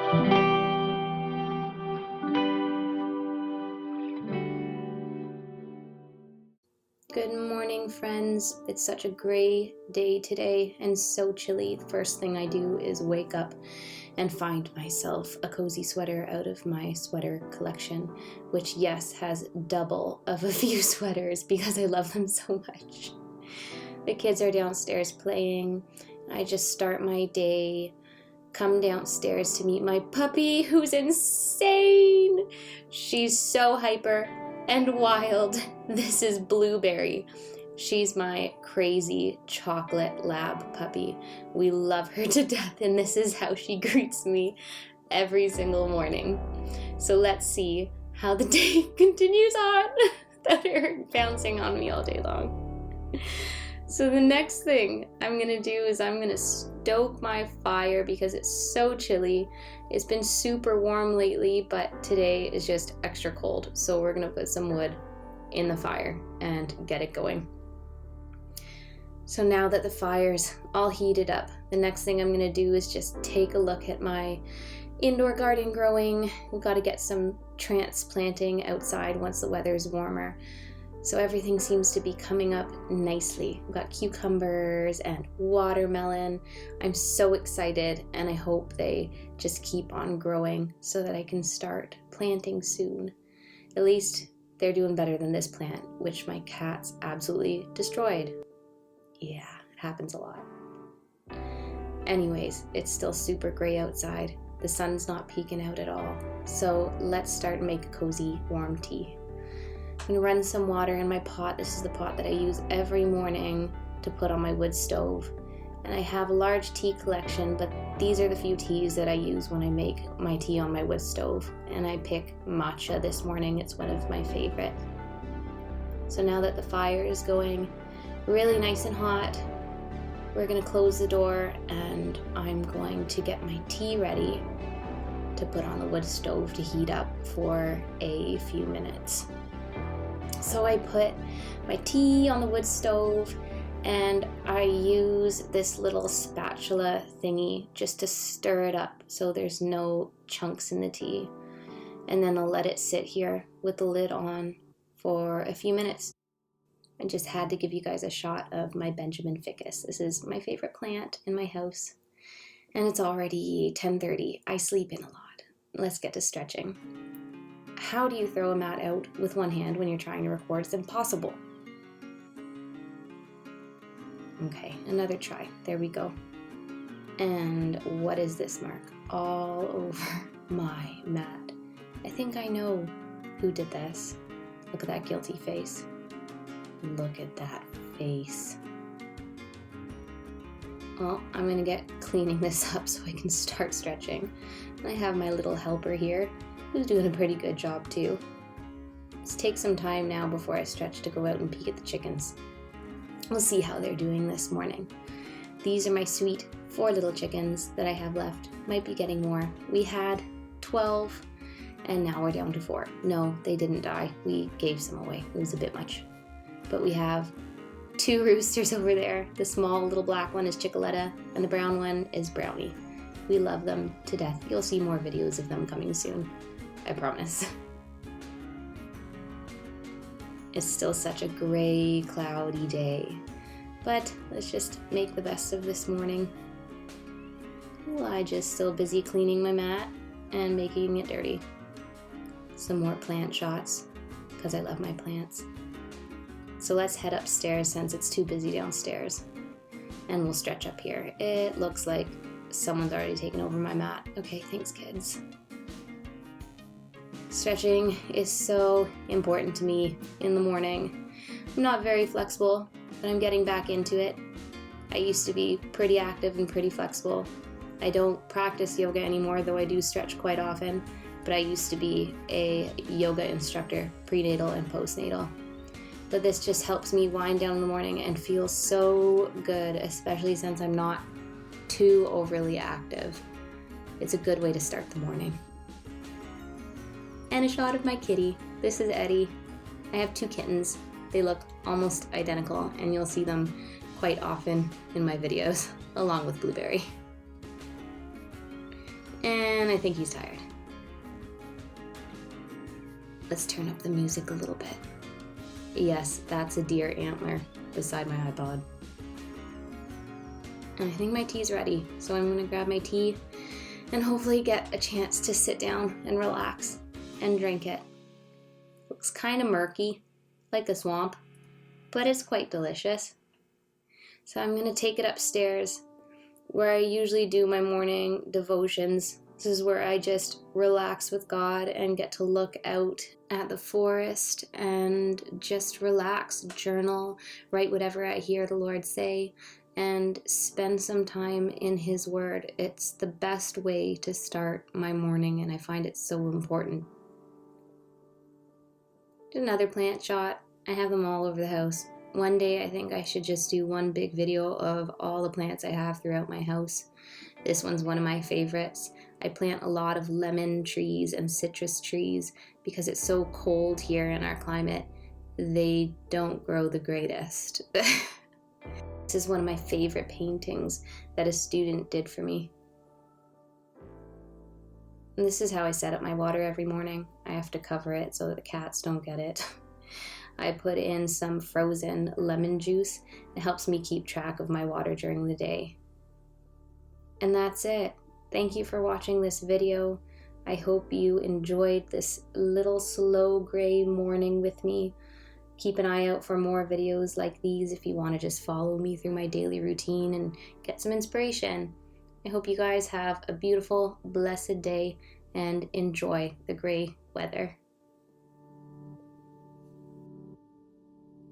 Good morning, friends. It's such a gray day today and so chilly. The first thing I do is wake up and find myself a cozy sweater out of my sweater collection, which, yes, has double of a few sweaters because I love them so much. The kids are downstairs playing. I just start my day, come downstairs to meet my puppy, who's insane. She's so hyper and wild. This is Blueberry. She's my crazy chocolate lab puppy. We love her to death, and this is how she greets me every single morning. So let's see how the day continues on without her bouncing on me all day long. So the next thing I'm gonna do is I'm gonna stoke my fire because it's so chilly. It's been super warm lately, but today is just extra cold. So we're gonna put some wood in the fire and get it going. So now that the fire's all heated up, the next thing I'm gonna do is just take a look at my indoor garden growing. We've got to get some transplanting outside once the weather's warmer. So everything seems to be coming up nicely. We've got cucumbers and watermelon. I'm so excited, and I hope they just keep on growing so that I can start planting soon. At least they're doing better than this plant, which my cats absolutely destroyed. Yeah, it happens a lot. Anyways, it's still super gray outside. The sun's not peeking out at all. So let's start and make a cozy, warm tea. I'm gonna run some water in my pot. This is the pot that I use every morning to put on my wood stove. And I have a large tea collection, but these are the few teas that I use when I make my tea on my wood stove. And I pick matcha this morning. It's one of my favorite. So now that the fire is going really nice and hot, we're gonna close the door and I'm going to get my tea ready to put on the wood stove to heat up for a few minutes. So I put my tea on the wood stove and I use this little spatula thingy just to stir it up so there's no chunks in the tea. And then I'll let it sit here with the lid on for a few minutes. I just had to give you guys a shot of my Benjamin ficus. This is my favorite plant in my house. And it's already 10:30. I sleep in a lot. Let's get to stretching. How do you throw a mat out with one hand when you're trying to record? It's impossible. Okay, another try. There we go. And what is this mark? All over my mat. I think I know who did this. Look at that guilty face. Look at that face. Well, I'm gonna get cleaning this up so I can start stretching. And I have my little helper here, who's doing a pretty good job too. Let's take some time now before I stretch to go out and peek at the chickens. We'll see how they're doing this morning. These are my sweet 4 little chickens that I have left. Might be getting more. We had 12 and now we're down to 4. No, they didn't die. We gave some away. It was a bit much. But we have 2 roosters over there. The small little black one is Chicoletta and the brown one is Brownie. We love them to death. You'll see more videos of them coming soon. I promise. It's still such a gray, cloudy day. But let's just make the best of this morning. Elijah's still busy cleaning my mat and making it dirty. Some more plant shots, because I love my plants. So let's head upstairs since it's too busy downstairs. And we'll stretch up here. It looks like someone's already taken over my mat. Okay, thanks kids. Stretching is so important to me in the morning. I'm not very flexible, but I'm getting back into it. I used to be pretty active and pretty flexible. I don't practice yoga anymore, though I do stretch quite often, but I used to be a yoga instructor, prenatal and postnatal. But this just helps me wind down in the morning and feel so good, especially since I'm not too overly active. It's a good way to start the morning. And a shot of my kitty. This is Eddie. I have 2 kittens. They look almost identical, and you'll see them quite often in my videos, along with Blueberry. And I think he's tired. Let's turn up the music a little bit. Yes, that's a deer antler beside my iPod. And I think my tea's ready, so I'm gonna grab my tea and hopefully get a chance to sit down and relax and drink it. Looks kind of murky, like a swamp, but it's quite delicious. So I'm gonna take it upstairs where I usually do my morning devotions. This is where I just relax with God and get to look out at the forest and just relax, journal, write whatever I hear the Lord say, and spend some time in His Word. It's the best way to start my morning, and I find it so important. Another plant shot. I have them all over the house. One day I think I should just do one big video of all the plants I have throughout my house. This one's one of my favorites. I plant a lot of lemon trees and citrus trees because it's so cold here in our climate. They don't grow the greatest. This is one of my favorite paintings that a student did for me. And this is how I set up my water every morning. I have to cover it so that the cats don't get it. I put in some frozen lemon juice. It helps me keep track of my water during the day. And that's it. Thank you for watching this video. I hope you enjoyed this little slow gray morning with me. Keep an eye out for more videos like these if you want to just follow me through my daily routine and get some inspiration. I hope you guys have a beautiful, blessed day and enjoy the gray weather.